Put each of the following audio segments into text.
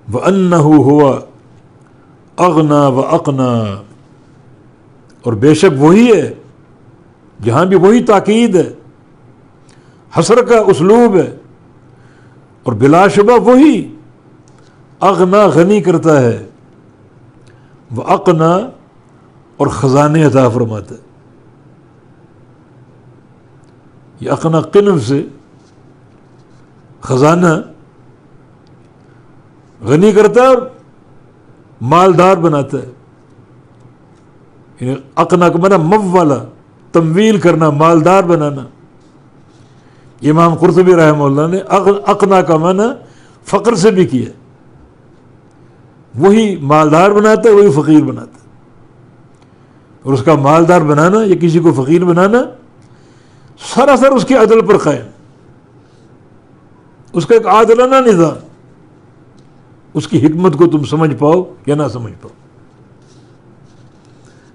وَأَنَّهُ هُوَ أَغْنَى وَأَقْنَى، اور بے شک وہی ہے، جہاں بھی وہی تاکید ہے، حسر کا اسلوب ہے، اور بلا شبہ وہی اغنا غنی کرتا ہے، وَأَقْنَى اور خزانے عطا فرماتا ہے۔ یہ اقنا قنف سے خزانہ، غنی کرتا ہے اور مالدار بناتا ہے۔ یعنی اقنا کا معنی مولا، تمویل کرنا، مالدار بنانا۔ امام قرطبی رحمہ اللہ نے اقنا کا معنی فقر سے بھی کیا، وہی مالدار بناتا ہے، وہی فقیر بناتا ہے، اور اس کا مالدار بنانا یا کسی کو فقیر بنانا سراسر اس کے عدل پر قائم، اس کا ایک عادلانہ نظام، اس کی حکمت کو تم سمجھ پاؤ یا نہ سمجھ پاؤ۔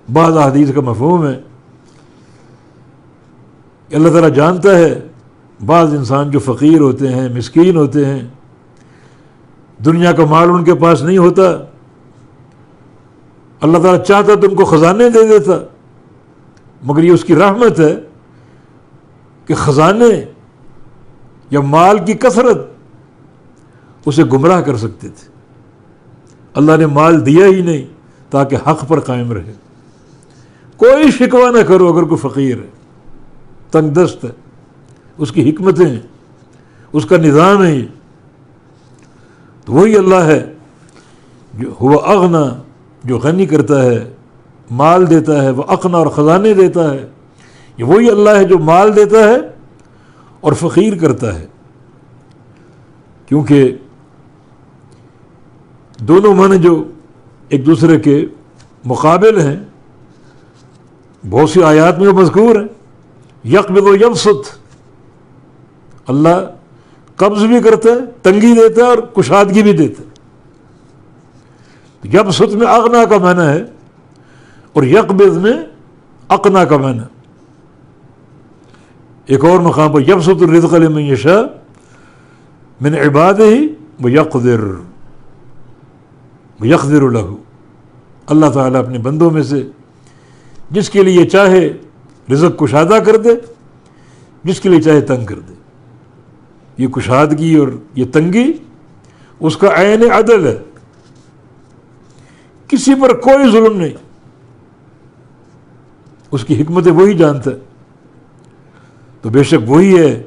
بعض احادیث کا مفہوم ہے کہ اللہ تعالیٰ جانتا ہے بعض انسان جو فقیر ہوتے ہیں، مسکین ہوتے ہیں، دنیا کا مال ان کے پاس نہیں ہوتا، اللہ تعالیٰ چاہتا تو ان کو خزانے دے دیتا، مگر یہ اس کی رحمت ہے کہ خزانے یا مال کی کثرت اسے گمراہ کر سکتے تھے۔ اللہ نے مال دیا ہی نہیں تاکہ حق پر قائم رہے۔ کوئی شکوہ نہ کرو اگر کوئی فقیر ہے، تنگ دست ہے، اس کی حکمتیں ہیں، اس کا نظام ہے یہ۔ تو وہی اللہ ہے جو ہوا اغنا، جو غنی کرتا ہے، مال دیتا ہے، وہ اقنا اور خزانے دیتا ہے۔ یہ وہی اللہ ہے جو مال دیتا ہے اور فقیر کرتا ہے، کیونکہ دونوں معنی جو ایک دوسرے کے مقابل ہیں، بہت سی آیات میں مذکور ہیں۔ یقبض و یبسط، اللہ قبض بھی کرتا ہے، تنگی دیتا ہے اور کشادگی بھی دیتا ہے۔ یبسط میں اغنا کا معنی ہے اور یقبض میں اقنا کا معنی۔ ایک اور مقام پر یبسط الرزق لمن یشاء من عبادہ ویقدر لہ، اللہ تعالیٰ اپنے بندوں میں سے جس کے لیے چاہے رزق کشادہ کر دے، جس کے لیے چاہے تنگ کر دے۔ یہ کشادگی اور یہ تنگی اس کا عین عدل ہے، کسی پر کوئی ظلم نہیں، اس کی حکمت وہی جانتا ہے۔ تو بے شک وہی ہے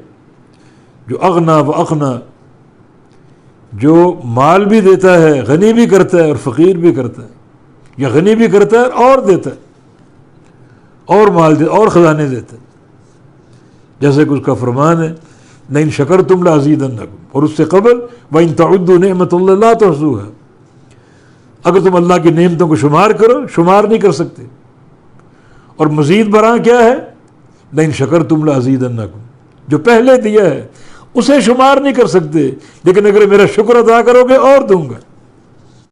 جو اغنا و اقنا، جو مال بھی دیتا ہے، غنی بھی کرتا ہے اور فقیر بھی کرتا ہے، یا غنی بھی کرتا ہے اور دیتا ہے، اور مال دیتا اور خزانے دیتا ہے، جیسے کہ اس کا فرمان ہے لئن شکرتم لازیدنکم، اور اس سے قبل وَإِن تَعُدُّوا نِعْمَةَ اللَّهِ لَا تُحْصُوهَا، اگر تم اللہ کی نعمتوں کو شمار کرو، شمار نہیں کر سکتے۔ اور مزید برآں کیا ہے؟ لئن شکرتم لازیدنکم، جو پہلے دیا ہے اسے شمار نہیں کر سکتے، لیکن اگر میرا شکر ادا کرو گے اور دوں گا۔